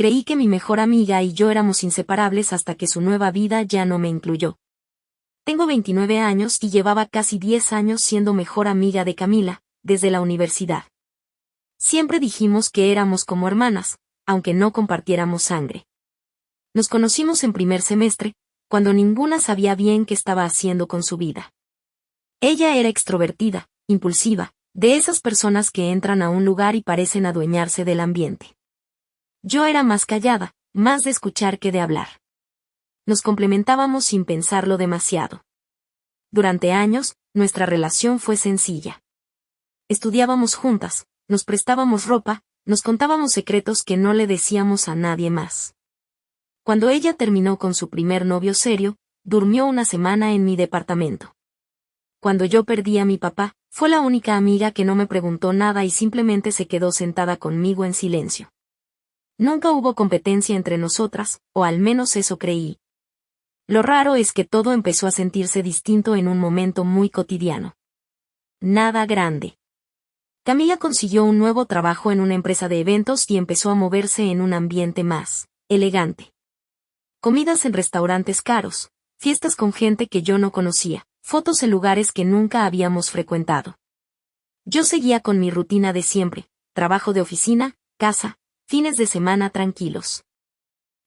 Creí que mi mejor amiga y yo éramos inseparables hasta que su nueva vida ya no me incluyó. Tengo 29 años y llevaba casi 10 años siendo mejor amiga de Camila, desde la universidad. Siempre dijimos que éramos como hermanas, aunque no compartiéramos sangre. Nos conocimos en primer semestre, cuando ninguna sabía bien qué estaba haciendo con su vida. Ella era extrovertida, impulsiva, de esas personas que entran a un lugar y parecen adueñarse del ambiente. Yo era más callada, más de escuchar que de hablar. Nos complementábamos sin pensarlo demasiado. Durante años, nuestra relación fue sencilla. Estudiábamos juntas, nos prestábamos ropa, nos contábamos secretos que no le decíamos a nadie más. Cuando ella terminó con su primer novio serio, durmió una semana en mi departamento. Cuando yo perdí a mi papá, fue la única amiga que no me preguntó nada y simplemente se quedó sentada conmigo en silencio. Nunca hubo competencia entre nosotras, o al menos eso creí. Lo raro es que todo empezó a sentirse distinto en un momento muy cotidiano. Nada grande. Camila consiguió un nuevo trabajo en una empresa de eventos y empezó a moverse en un ambiente más elegante. Comidas en restaurantes caros, fiestas con gente que yo no conocía, fotos en lugares que nunca habíamos frecuentado. Yo seguía con mi rutina de siempre, trabajo de oficina, casa, fines de semana tranquilos.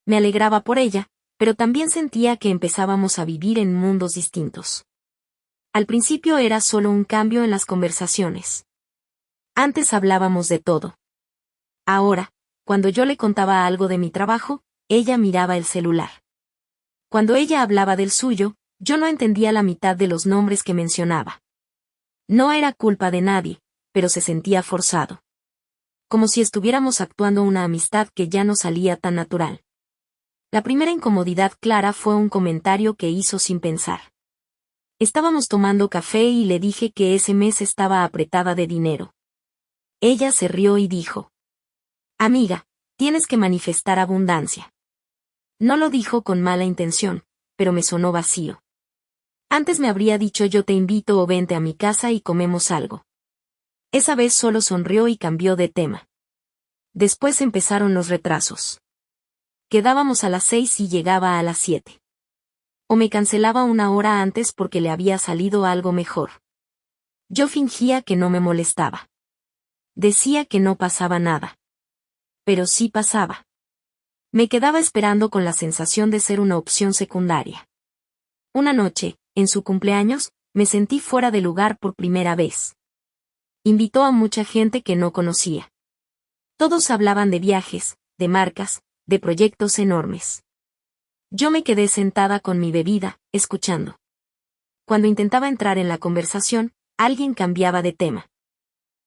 Me alegraba por ella, pero también sentía que empezábamos a vivir en mundos distintos. Al principio era solo un cambio en las conversaciones. Antes hablábamos de todo. Ahora, cuando yo le contaba algo de mi trabajo, ella miraba el celular. Cuando ella hablaba del suyo, yo no entendía la mitad de los nombres que mencionaba. No era culpa de nadie, pero se sentía forzado. Como si estuviéramos actuando una amistad que ya no salía tan natural. La primera incomodidad clara fue un comentario que hizo sin pensar. Estábamos tomando café y le dije que ese mes estaba apretada de dinero. Ella se rió y dijo: «Amiga, tienes que manifestar abundancia». No lo dijo con mala intención, pero me sonó vacío. Antes me habría dicho yo te invito o vente a mi casa y comemos algo. Esa vez solo sonrió y cambió de tema. Después empezaron los retrasos. Quedábamos a las 6 y llegaba a las 7. O me cancelaba una hora antes porque le había salido algo mejor. Yo fingía que no me molestaba. Decía que no pasaba nada. Pero sí pasaba. Me quedaba esperando con la sensación de ser una opción secundaria. Una noche, en su cumpleaños, me sentí fuera de lugar por primera vez. Invitó a mucha gente que no conocía. Todos hablaban de viajes, de marcas, de proyectos enormes. Yo me quedé sentada con mi bebida, escuchando. Cuando intentaba entrar en la conversación, alguien cambiaba de tema.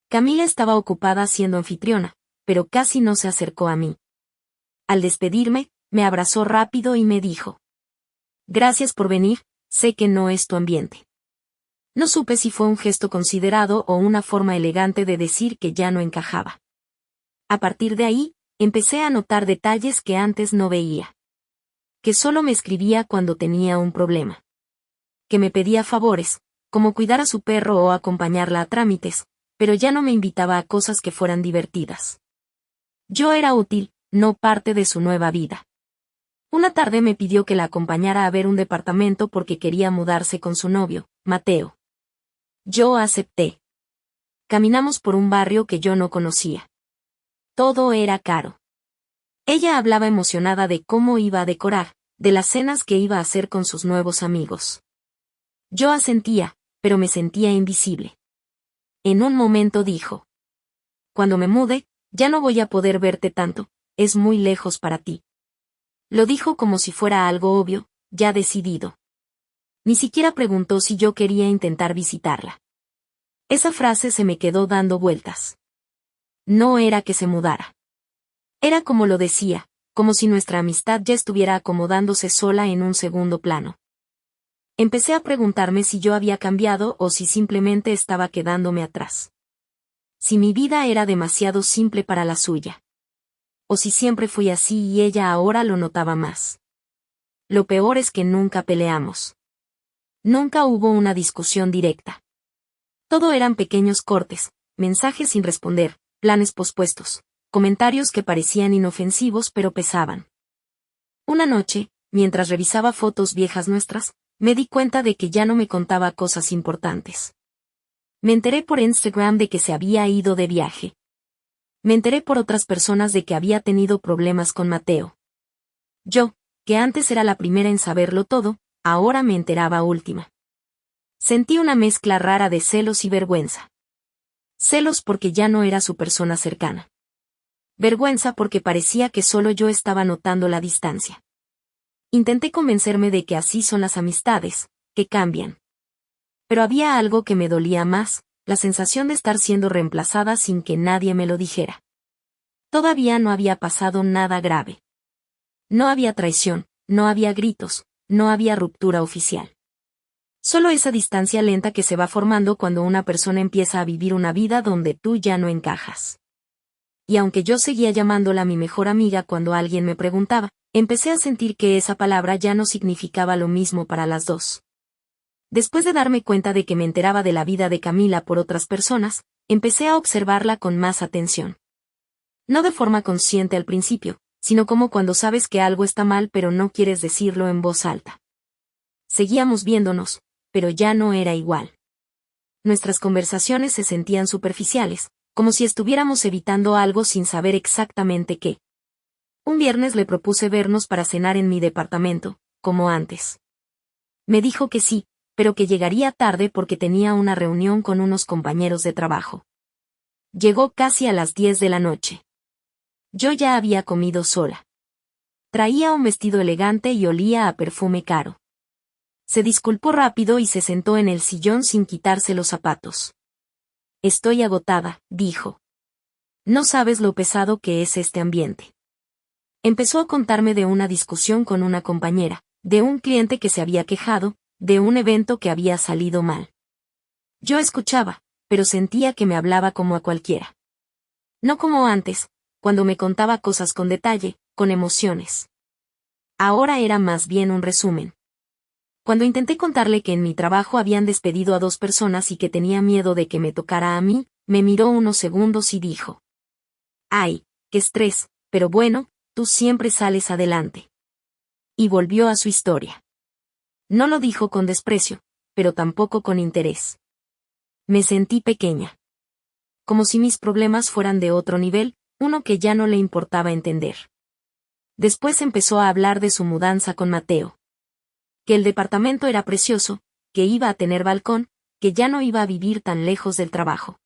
Camila estaba ocupada siendo anfitriona, pero casi no se acercó a mí. Al despedirme, me abrazó rápido y me dijo: «Gracias por venir, sé que no es tu ambiente». No supe si fue un gesto considerado o una forma elegante de decir que ya no encajaba. A partir de ahí, empecé a notar detalles que antes no veía. Que solo me escribía cuando tenía un problema. Que me pedía favores, como cuidar a su perro o acompañarla a trámites, pero ya no me invitaba a cosas que fueran divertidas. Yo era útil, no parte de su nueva vida. Una tarde me pidió que la acompañara a ver un departamento porque quería mudarse con su novio, Mateo. Yo acepté. Caminamos por un barrio que yo no conocía. Todo era caro. Ella hablaba emocionada de cómo iba a decorar, de las cenas que iba a hacer con sus nuevos amigos. Yo asentía, pero me sentía invisible. En un momento dijo: «Cuando me mude, ya no voy a poder verte tanto, es muy lejos para ti». Lo dijo como si fuera algo obvio, ya decidido. Ni siquiera preguntó si yo quería intentar visitarla. Esa frase se me quedó dando vueltas. No era que se mudara. Era como lo decía, como si nuestra amistad ya estuviera acomodándose sola en un segundo plano. Empecé a preguntarme si yo había cambiado o si simplemente estaba quedándome atrás. Si mi vida era demasiado simple para la suya. O si siempre fui así y ella ahora lo notaba más. Lo peor es que nunca peleamos. Nunca hubo una discusión directa. Todo eran pequeños cortes, mensajes sin responder, planes pospuestos, comentarios que parecían inofensivos pero pesaban. Una noche, mientras revisaba fotos viejas nuestras, me di cuenta de que ya no me contaba cosas importantes. Me enteré por Instagram de que se había ido de viaje. Me enteré por otras personas de que había tenido problemas con Mateo. Yo, que antes era la primera en saberlo todo, ahora me enteraba última. Sentí una mezcla rara de celos y vergüenza. Celos porque ya no era su persona cercana. Vergüenza porque parecía que solo yo estaba notando la distancia. Intenté convencerme de que así son las amistades, que cambian. Pero había algo que me dolía más, la sensación de estar siendo reemplazada sin que nadie me lo dijera. Todavía no había pasado nada grave. No había traición, no había gritos, no había ruptura oficial. Solo esa distancia lenta que se va formando cuando una persona empieza a vivir una vida donde tú ya no encajas. Y aunque yo seguía llamándola mi mejor amiga cuando alguien me preguntaba, empecé a sentir que esa palabra ya no significaba lo mismo para las dos. Después de darme cuenta de que me enteraba de la vida de Camila por otras personas, empecé a observarla con más atención. No de forma consciente al principio, sino como cuando sabes que algo está mal pero no quieres decirlo en voz alta. Seguíamos viéndonos, pero ya no era igual. Nuestras conversaciones se sentían superficiales, como si estuviéramos evitando algo sin saber exactamente qué. Un viernes le propuse vernos para cenar en mi departamento, como antes. Me dijo que sí, pero que llegaría tarde porque tenía una reunión con unos compañeros de trabajo. Llegó casi a las 10 de la noche. Yo ya había comido sola. Traía un vestido elegante y olía a perfume caro. Se disculpó rápido y se sentó en el sillón sin quitarse los zapatos. Estoy agotada, dijo. No sabes lo pesado que es este ambiente. Empezó a contarme de una discusión con una compañera, de un cliente que se había quejado, de un evento que había salido mal. Yo escuchaba, pero sentía que me hablaba como a cualquiera. No como antes, cuando me contaba cosas con detalle, con emociones. Ahora era más bien un resumen. Cuando intenté contarle que en mi trabajo habían despedido a 2 personas y que tenía miedo de que me tocara a mí, me miró unos segundos y dijo: «Ay, qué estrés, pero bueno, tú siempre sales adelante». Y volvió a su historia. No lo dijo con desprecio, pero tampoco con interés. Me sentí pequeña. Como si mis problemas fueran de otro nivel, uno que ya no le importaba entender. Después empezó a hablar de su mudanza con Mateo. Que el departamento era precioso, que iba a tener balcón, que ya no iba a vivir tan lejos del trabajo.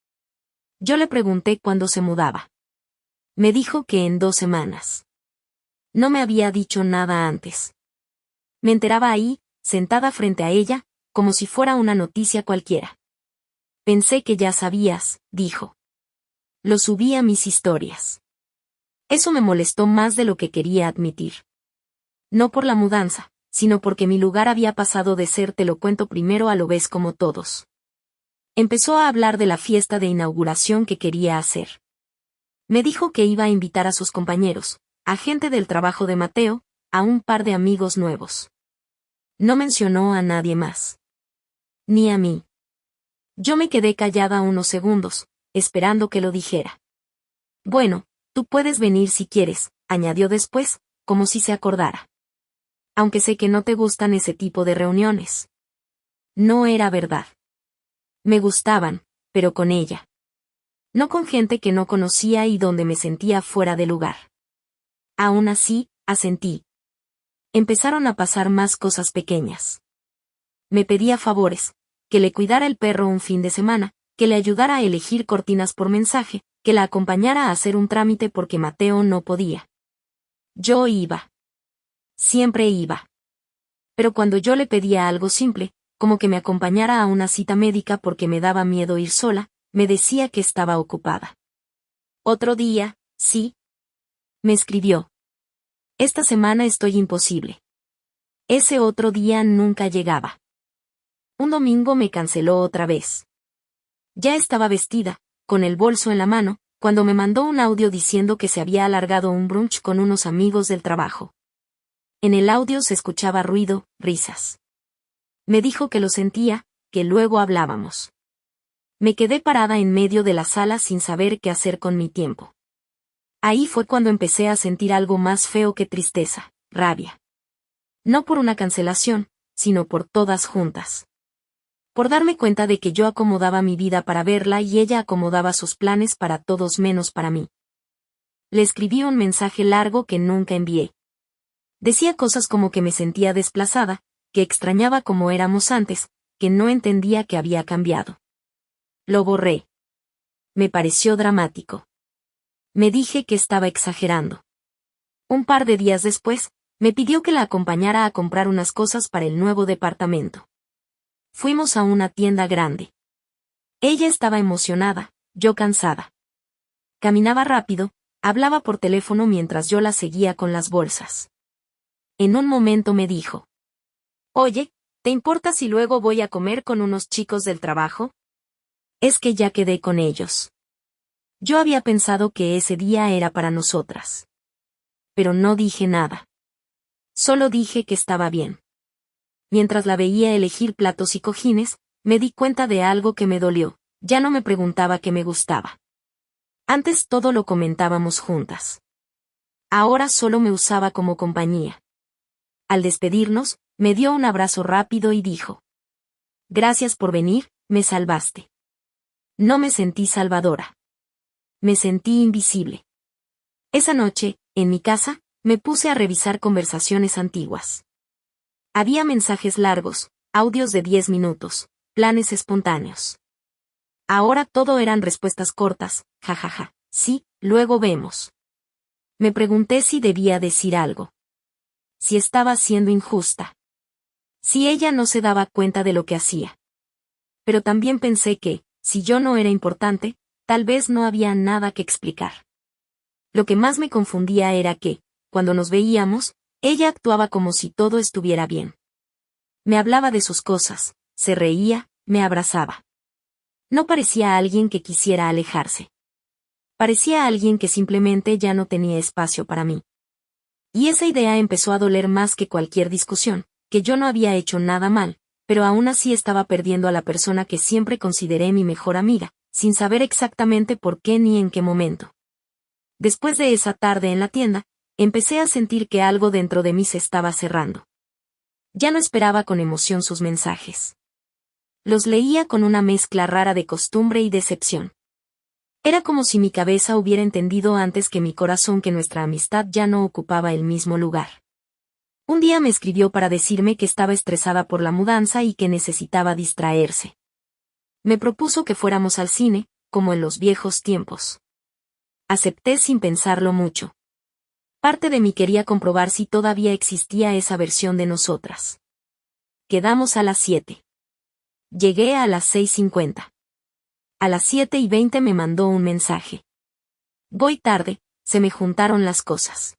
Yo le pregunté cuándo se mudaba. Me dijo que en 2 semanas. No me había dicho nada antes. Me enteraba ahí, sentada frente a ella, como si fuera una noticia cualquiera. Pensé que ya sabías, dijo. Lo subí a mis historias. Eso me molestó más de lo que quería admitir. No por la mudanza, sino porque mi lugar había pasado de ser te lo cuento primero a lo ves como todos. Empezó a hablar de la fiesta de inauguración que quería hacer. Me dijo que iba a invitar a sus compañeros, a gente del trabajo de Mateo, a un par de amigos nuevos. No mencionó a nadie más. Ni a mí. Yo me quedé callada unos segundos, esperando que lo dijera. Bueno, tú puedes venir si quieres, añadió después, como si se acordara. Aunque sé que no te gustan ese tipo de reuniones. No era verdad. Me gustaban, pero con ella. No con gente que no conocía y donde me sentía fuera de lugar. Aún así, asentí. Empezaron a pasar más cosas pequeñas. Me pedía favores, que le cuidara el perro un fin de semana, que le ayudara a elegir cortinas por mensaje, que la acompañara a hacer un trámite porque Mateo no podía. Yo iba. Siempre iba. Pero cuando yo le pedía algo simple, como que me acompañara a una cita médica porque me daba miedo ir sola, me decía que estaba ocupada. Otro día, sí. Me escribió. Esta semana estoy imposible. Ese otro día nunca llegaba. Un domingo me canceló otra vez. Ya estaba vestida, con el bolso en la mano, cuando me mandó un audio diciendo que se había alargado un brunch con unos amigos del trabajo. En el audio se escuchaba ruido, risas. Me dijo que lo sentía, que luego hablábamos. Me quedé parada en medio de la sala sin saber qué hacer con mi tiempo. Ahí fue cuando empecé a sentir algo más feo que tristeza, rabia. No por una cancelación, sino por todas juntas. Por darme cuenta de que yo acomodaba mi vida para verla y ella acomodaba sus planes para todos menos para mí. Le escribí un mensaje largo que nunca envié. Decía cosas como que me sentía desplazada, que extrañaba como éramos antes, que no entendía que había cambiado. Lo borré. Me pareció dramático. Me dije que estaba exagerando. Un par de días después, me pidió que la acompañara a comprar unas cosas para el nuevo departamento. Fuimos a una tienda grande. Ella estaba emocionada, yo cansada. Caminaba rápido, hablaba por teléfono mientras yo la seguía con las bolsas. En un momento me dijo: «Oye, ¿te importa si luego voy a comer con unos chicos del trabajo? Es que ya quedé con ellos». Yo había pensado que ese día era para nosotras. Pero no dije nada. Solo dije que estaba bien. Mientras la veía elegir platos y cojines, me di cuenta de algo que me dolió. Ya no me preguntaba qué me gustaba. Antes todo lo comentábamos juntas. Ahora solo me usaba como compañía. Al despedirnos, me dio un abrazo rápido y dijo: «Gracias por venir, me salvaste». No me sentí salvadora. Me sentí invisible. Esa noche, en mi casa, me puse a revisar conversaciones antiguas. Había mensajes largos, audios de 10 minutos, planes espontáneos. Ahora todo eran respuestas cortas, jajaja, sí, luego vemos. Me pregunté si debía decir algo. Si estaba siendo injusta. Si ella no se daba cuenta de lo que hacía. Pero también pensé que, si yo no era importante, tal vez no había nada que explicar. Lo que más me confundía era que, cuando nos veíamos, ella actuaba como si todo estuviera bien. Me hablaba de sus cosas, se reía, me abrazaba. No parecía alguien que quisiera alejarse. Parecía alguien que simplemente ya no tenía espacio para mí. Y esa idea empezó a doler más que cualquier discusión, que yo no había hecho nada mal, pero aún así estaba perdiendo a la persona que siempre consideré mi mejor amiga, sin saber exactamente por qué ni en qué momento. Después de esa tarde en la tienda, empecé a sentir que algo dentro de mí se estaba cerrando. Ya no esperaba con emoción sus mensajes. Los leía con una mezcla rara de costumbre y decepción. Era como si mi cabeza hubiera entendido antes que mi corazón que nuestra amistad ya no ocupaba el mismo lugar. Un día me escribió para decirme que estaba estresada por la mudanza y que necesitaba distraerse. Me propuso que fuéramos al cine, como en los viejos tiempos. Acepté sin pensarlo mucho. Parte de mí quería comprobar si todavía existía esa versión de nosotras. Quedamos a las 7. Llegué a las 6:50. A las 7:20 me mandó un mensaje. Voy tarde, se me juntaron las cosas.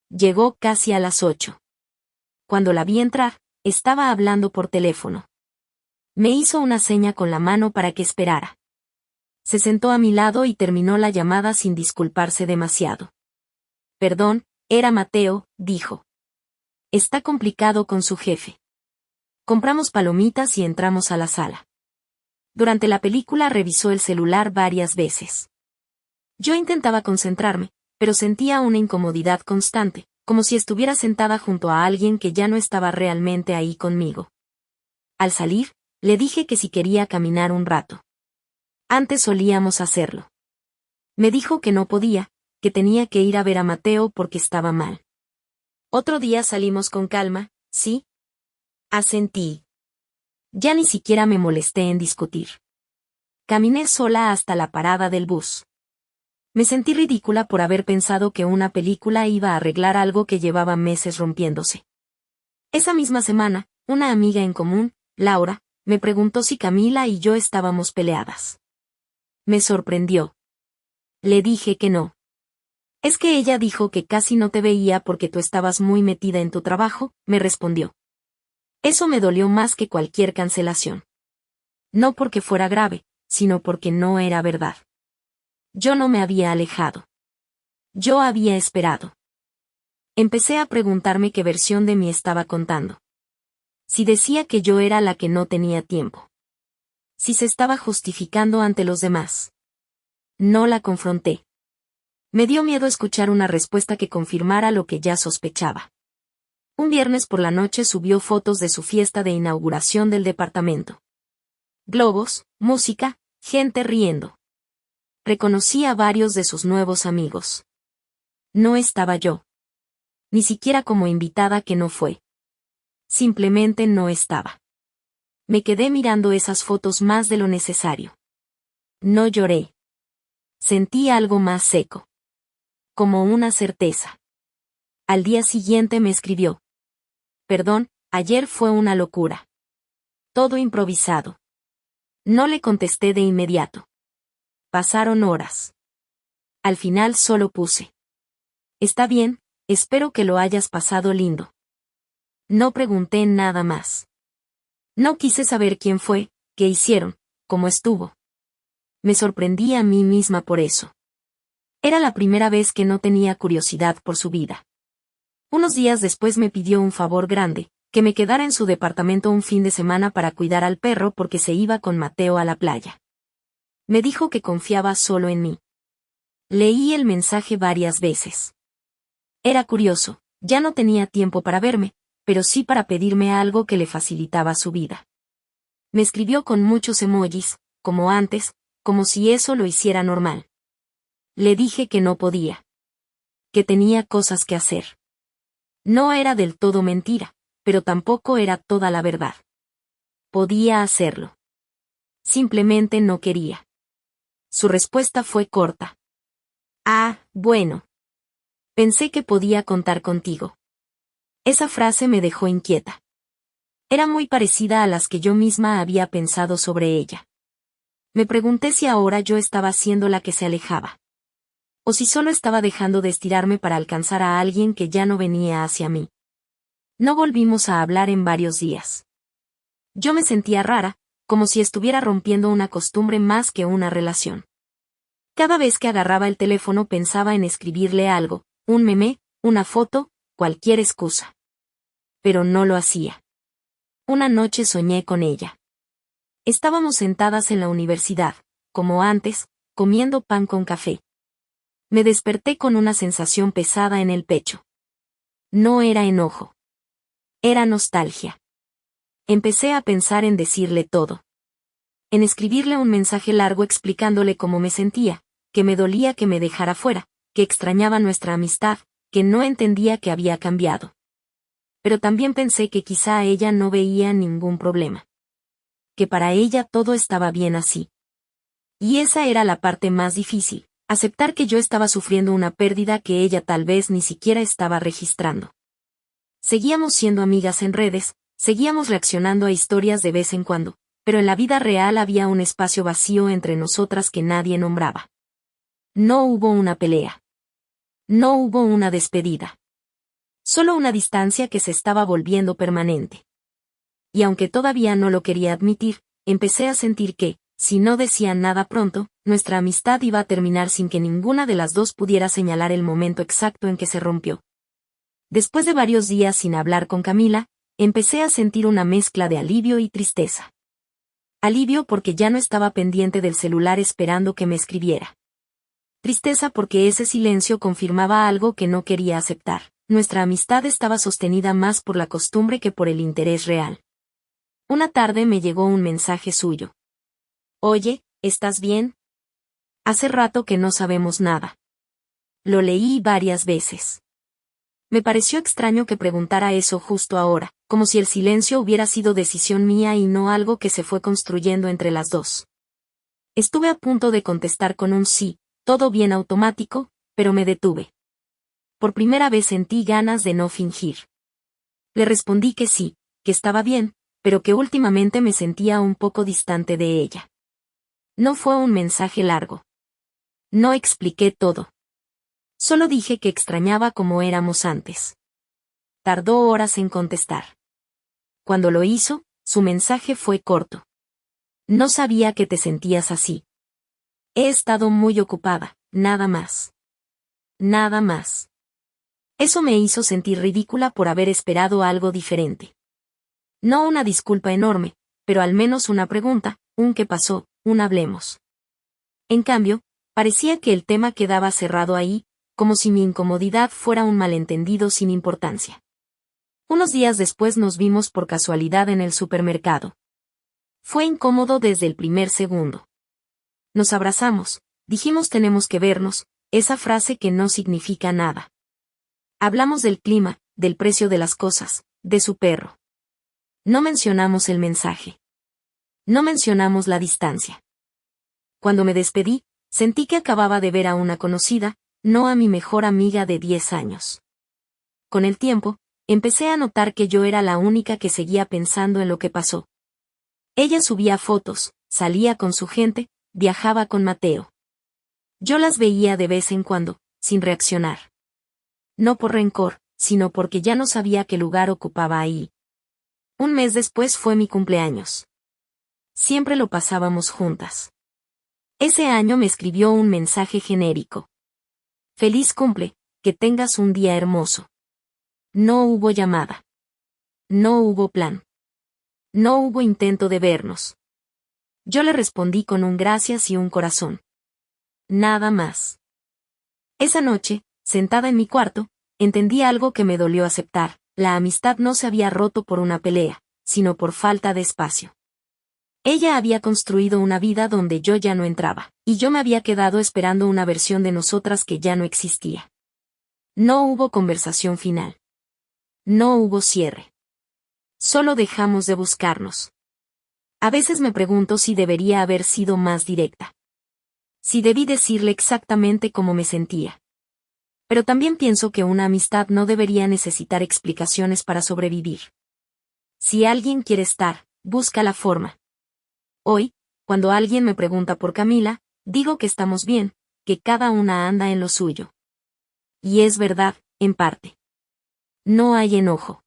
Llegó casi a las 8. Cuando la vi entrar, estaba hablando por teléfono. Me hizo una seña con la mano para que esperara. Se sentó a mi lado y terminó la llamada sin disculparse demasiado. Perdón, era Mateo, dijo. Está complicado con su jefe. Compramos palomitas y entramos a la sala. Durante la película revisó el celular varias veces. Yo intentaba concentrarme, pero sentía una incomodidad constante, como si estuviera sentada junto a alguien que ya no estaba realmente ahí conmigo. Al salir, le dije que si quería caminar un rato. Antes solíamos hacerlo. Me dijo que no podía, que tenía que ir a ver a Mateo porque estaba mal. Otro día salimos con calma, ¿sí? Asentí. Ya ni siquiera me molesté en discutir. Caminé sola hasta la parada del bus. Me sentí ridícula por haber pensado que una película iba a arreglar algo que llevaba meses rompiéndose. Esa misma semana, una amiga en común, Laura, me preguntó si Camila y yo estábamos peleadas. Me sorprendió. Le dije que no. Es que ella dijo que casi no te veía porque tú estabas muy metida en tu trabajo, me respondió. Eso me dolió más que cualquier cancelación. No porque fuera grave, sino porque no era verdad. Yo no me había alejado. Yo había esperado. Empecé a preguntarme qué versión de mí estaba contando. Si decía que yo era la que no tenía tiempo. Si se estaba justificando ante los demás. No la confronté. Me dio miedo escuchar una respuesta que confirmara lo que ya sospechaba. Un viernes por la noche subió fotos de su fiesta de inauguración del departamento. Globos, música, gente riendo. Reconocí a varios de sus nuevos amigos. No estaba yo. Ni siquiera como invitada, que no fue. Simplemente no estaba. Me quedé mirando esas fotos más de lo necesario. No lloré. Sentí algo más seco. Como una certeza. Al día siguiente me escribió. Perdón, ayer fue una locura. Todo improvisado. No le contesté de inmediato. Pasaron horas. Al final solo puse. Está bien, espero que lo hayas pasado lindo. No pregunté nada más. No quise saber quién fue, qué hicieron, cómo estuvo. Me sorprendí a mí misma por eso. Era la primera vez que no tenía curiosidad por su vida. Unos días después me pidió un favor grande, que me quedara en su departamento un fin de semana para cuidar al perro porque se iba con Mateo a la playa. Me dijo que confiaba solo en mí. Leí el mensaje varias veces. Era curioso, ya no tenía tiempo para verme, pero sí para pedirme algo que le facilitaba su vida. Me escribió con muchos emojis, como antes, como si eso lo hiciera normal. Le dije que no podía. Que tenía cosas que hacer. No era del todo mentira, pero tampoco era toda la verdad. Podía hacerlo. Simplemente no quería. Su respuesta fue corta. Ah, bueno. Pensé que podía contar contigo. Esa frase me dejó inquieta. Era muy parecida a las que yo misma había pensado sobre ella. Me pregunté si ahora yo estaba siendo la que se alejaba. O si solo estaba dejando de estirarme para alcanzar a alguien que ya no venía hacia mí. No volvimos a hablar en varios días. Yo me sentía rara, como si estuviera rompiendo una costumbre más que una relación. Cada vez que agarraba el teléfono pensaba en escribirle algo, un meme, una foto, cualquier excusa. Pero no lo hacía. Una noche soñé con ella. Estábamos sentadas en la universidad, como antes, comiendo pan con café. Me desperté con una sensación pesada en el pecho. No era enojo. Era nostalgia. Empecé a pensar en decirle todo. En escribirle un mensaje largo explicándole cómo me sentía, que me dolía que me dejara fuera, que extrañaba nuestra amistad, que no entendía que había cambiado. Pero también pensé que quizá ella no veía ningún problema. Que para ella todo estaba bien así. Y esa era la parte más difícil, aceptar que yo estaba sufriendo una pérdida que ella tal vez ni siquiera estaba registrando. Seguíamos siendo amigas en redes, seguíamos reaccionando a historias de vez en cuando, pero en la vida real había un espacio vacío entre nosotras que nadie nombraba. No hubo una pelea. No hubo una despedida. Solo una distancia que se estaba volviendo permanente. Y aunque todavía no lo quería admitir, empecé a sentir que, si no decía nada pronto, nuestra amistad iba a terminar sin que ninguna de las dos pudiera señalar el momento exacto en que se rompió. Después de varios días sin hablar con Camila, empecé a sentir una mezcla de alivio y tristeza. Alivio porque ya no estaba pendiente del celular esperando que me escribiera. Tristeza porque ese silencio confirmaba algo que no quería aceptar. Nuestra amistad estaba sostenida más por la costumbre que por el interés real. Una tarde me llegó un mensaje suyo. Oye, ¿estás bien? Hace rato que no sabemos nada. Lo leí varias veces. Me pareció extraño que preguntara eso justo ahora, como si el silencio hubiera sido decisión mía y no algo que se fue construyendo entre las dos. Estuve a punto de contestar con un sí, todo bien automático, pero me detuve. Por primera vez sentí ganas de no fingir. Le respondí que sí, que estaba bien, pero que últimamente me sentía un poco distante de ella. No fue un mensaje largo. No expliqué todo. Solo dije que extrañaba como éramos antes. Tardó horas en contestar. Cuando lo hizo, su mensaje fue corto. No sabía que te sentías así. He estado muy ocupada, nada más. Nada más. Eso me hizo sentir ridícula por haber esperado algo diferente. No una disculpa enorme, pero al menos una pregunta, un qué pasó, un hablemos. En cambio, Parecía que el tema quedaba cerrado ahí, como si mi incomodidad fuera un malentendido sin importancia. Unos días después nos vimos por casualidad en el supermercado. Fue incómodo desde el primer segundo. Nos abrazamos, dijimos tenemos que vernos, esa frase que no significa nada. Hablamos del clima, del precio de las cosas, de su perro. No mencionamos el mensaje. No mencionamos la distancia. Cuando me despedí, sentí que acababa de ver a una conocida, no a mi mejor amiga de 10 años. Con el tiempo, empecé a notar que yo era la única que seguía pensando en lo que pasó. Ella subía fotos, salía con su gente, viajaba con Mateo. Yo las veía de vez en cuando, sin reaccionar. No por rencor, sino porque ya no sabía qué lugar ocupaba ahí. Un mes después fue mi cumpleaños. Siempre lo pasábamos juntas. Ese año me escribió un mensaje genérico. Feliz cumple, que tengas un día hermoso. No hubo llamada. No hubo plan. No hubo intento de vernos. Yo le respondí con un gracias y un corazón. Nada más. Esa noche, sentada en mi cuarto, entendí algo que me dolió aceptar: la amistad no se había roto por una pelea, sino por falta de espacio. Ella había construido una vida donde yo ya no entraba, y yo me había quedado esperando una versión de nosotras que ya no existía. No hubo conversación final. No hubo cierre. Solo dejamos de buscarnos. A veces me pregunto si debería haber sido más directa. Si debí decirle exactamente cómo me sentía. Pero también pienso que una amistad no debería necesitar explicaciones para sobrevivir. Si alguien quiere estar, busca la forma. Hoy, cuando alguien me pregunta por Camila, digo que estamos bien, que cada una anda en lo suyo. Y es verdad, en parte. No hay enojo.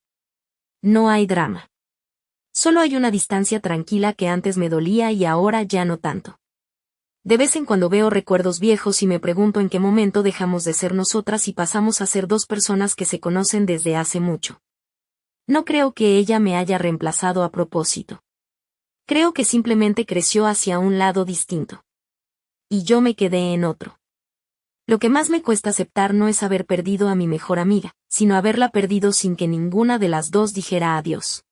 No hay drama. Solo hay una distancia tranquila que antes me dolía y ahora ya no tanto. De vez en cuando veo recuerdos viejos y me pregunto en qué momento dejamos de ser nosotras y pasamos a ser dos personas que se conocen desde hace mucho. No creo que ella me haya reemplazado a propósito. Creo que simplemente creció hacia un lado distinto. Y yo me quedé en otro. Lo que más me cuesta aceptar no es haber perdido a mi mejor amiga, sino haberla perdido sin que ninguna de las dos dijera adiós.